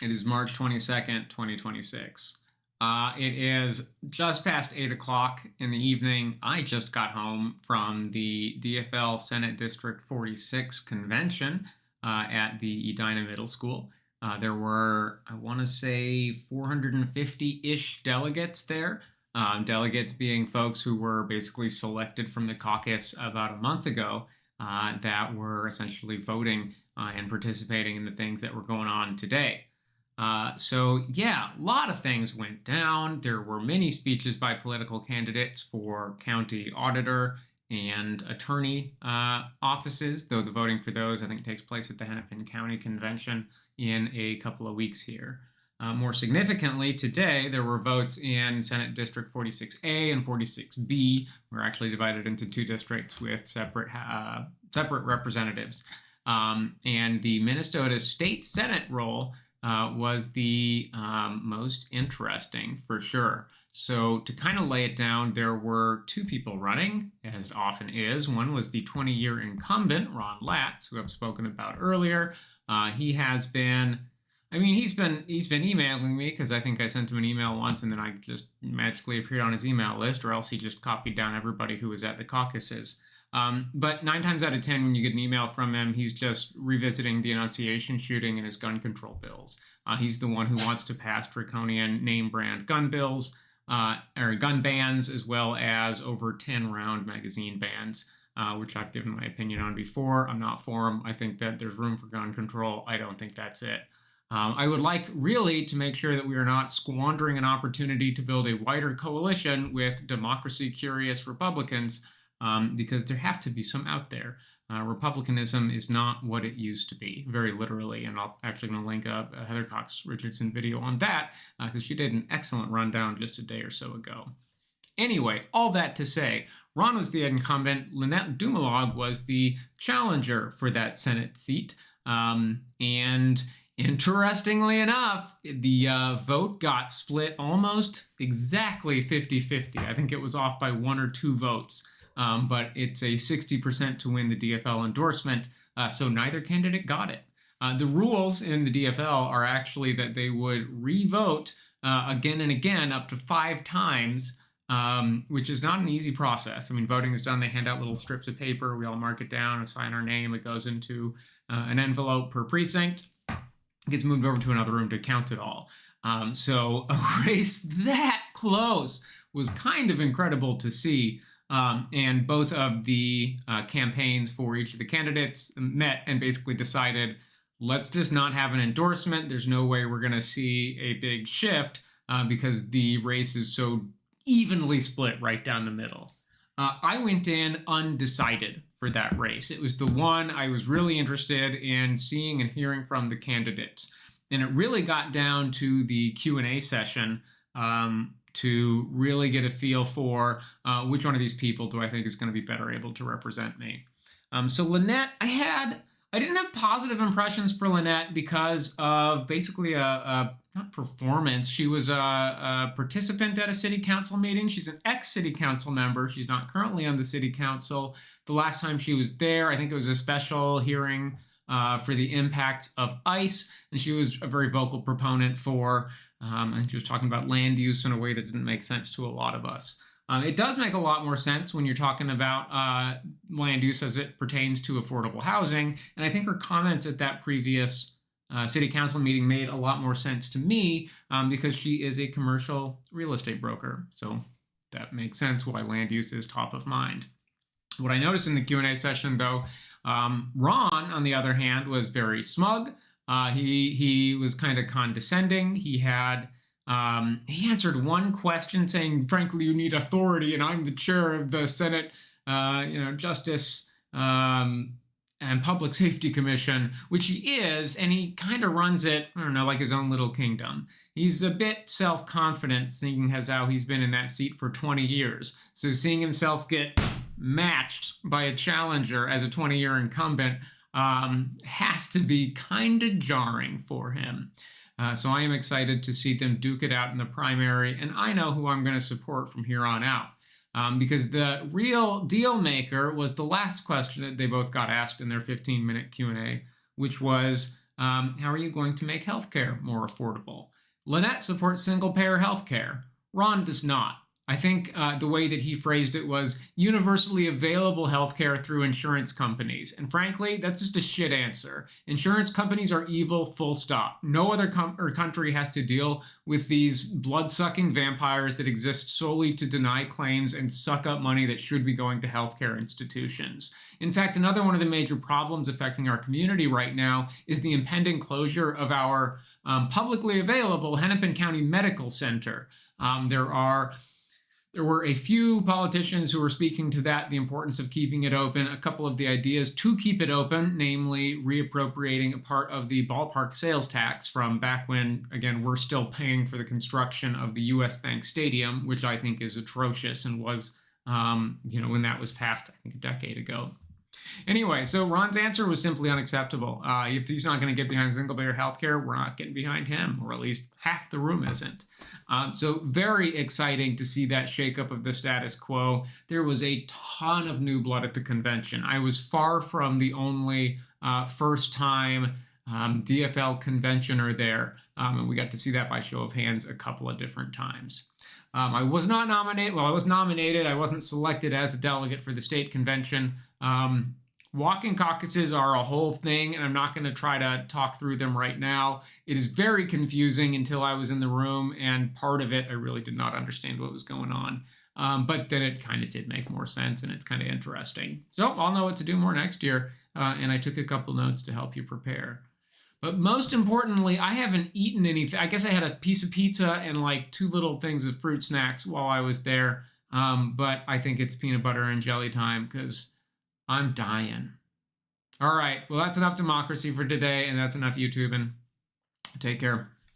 It is March 22nd, 2026. It is just past 8 o'clock in the evening. I just got home from the DFL Senate District 46 convention at the Edina Middle School. There were, I want to say, 450-ish delegates there. Delegates being folks who were basically selected from the caucus about a month ago that were essentially voting and participating in the things that were going on today. So yeah, a lot of things went down. There were many speeches by political candidates for county auditor and attorney offices, though the voting for those, I think, takes place at the Hennepin County Convention in a couple of weeks here. More significantly, today there were votes in Senate District 46A and 46B. We're actually divided into two districts with separate representatives. And the Minnesota State Senate roll was the most interesting for sure. So to kind of lay it down, there were two people running, as it often is. One was the 20-year incumbent, Ron Latz, who I've spoken about earlier. He has been, he's been emailing me because I think I sent him an email once and then I just magically appeared on his email list, or else he just copied down everybody who was at the caucuses. But 9 times out of 10, when you get an email from him, he's just revisiting the Annunciation shooting and his gun control bills. He's the one who wants to pass draconian name brand gun bills, or gun bans, as well as over 10 round magazine bans, which I've given my opinion on before. I'm not for them. I think that there's room for gun control. I don't think that's it. I would like really to make sure that we are not squandering an opportunity to build a wider coalition with democracy-curious Republicans, because there have to be some out there. Republicanism is not what it used to be, very literally, and I'll actually going to link up a Heather Cox Richardson video on that, because she did an excellent rundown just a day or so ago. Anyway, all that to say, Ron was the incumbent, Lynette Dumalog was the challenger for that Senate seat, and interestingly enough, the vote got split almost exactly 50-50. I think it was off by 1 or 2 votes. But it's a 60% to win the DFL endorsement, so neither candidate got it. The rules in the DFL are actually that they would re-vote again and again up to 5 times, which is not an easy process. Voting is done, they hand out little strips of paper, we all mark it down and sign our name, it goes into an envelope per precinct, it gets moved over to another room to count it all. So a race that close was kind of incredible to see. And both of the campaigns for each of the candidates met and basically decided, let's just not have an endorsement. There's no way we're going to see a big shift because the race is so evenly split right down the middle. I went in undecided for that race. It was the one I was really interested in seeing and hearing from the candidates. And it really got down to the Q&A session to really get a feel for which one of these people do I think is going to be better able to represent me. So Lynette, I didn't have positive impressions for Lynette because of basically not performance. She was a participant at a city council meeting. She's an ex-city council member. She's not currently on the city council. The last time she was there, I think it was a special hearing for the impacts of ICE, and she was a very vocal proponent for, and she was talking about land use in a way that didn't make sense to a lot of us. It does make a lot more sense when you're talking about land use as it pertains to affordable housing, and I think her comments at that previous city council meeting made a lot more sense to me because she is a commercial real estate broker, so that makes sense why land use is top of mind. What I noticed in the Q&A session, though, Ron, on the other hand, was very smug. He was kind of condescending. He answered one question saying, frankly, you need authority, and I'm the chair of the Senate, Justice and Public Safety Commission, which he is, and he kind of runs it, I don't know, like his own little kingdom. He's a bit self-confident, seeing as how he's been in that seat for 20 years. So seeing himself get matched by a challenger as a 20-year incumbent has to be kind of jarring for him. So I am excited to see them duke it out in the primary, and I know who I'm going to support from here on out. Because the real deal maker was the last question that they both got asked in their 15-minute Q&A, which was, How are you going to make healthcare more affordable? Lynette supports single payer healthcare. Ron does not. I think the way that he phrased it was universally available healthcare through insurance companies. And frankly, that's just a shit answer. Insurance companies are evil, full stop. No other country has to deal with these blood sucking vampires that exist solely to deny claims and suck up money that should be going to healthcare institutions. In fact, another one of the major problems affecting our community right now is the impending closure of our publicly available Hennepin County Medical Center. There were a few politicians who were speaking to that, the importance of keeping it open. A couple of the ideas to keep it open, namely reappropriating a part of the ballpark sales tax from back when, again, we're still paying for the construction of the US Bank Stadium, which I think is atrocious and was, when that was passed, I think a decade ago. Anyway, so Ron's answer was simply unacceptable. If he's not going to get behind single payer healthcare, we're not getting behind him, or at least half the room isn't. So very exciting to see that shakeup of the status quo. There was a ton of new blood at the convention. I was far from the only first-time DFL conventioner there, and we got to see that by show of hands a couple of different times. I was not nominated. Well, I was nominated. I wasn't selected as a delegate for the state convention. Walking caucuses are a whole thing, and I'm not going to try to talk through them right now. It is very confusing until I was in the room, and part of it, I really did not understand what was going on. But then it kind of did make more sense, and it's kind of interesting. So I'll know what to do more next year, and I took a couple notes to help you prepare. But most importantly, I haven't eaten anything. I guess I had a piece of pizza and like 2 little things of fruit snacks while I was there. But I think it's peanut butter and jelly time because I'm dying. All right. Well, that's enough democracy for today, and that's enough YouTubing. Take care.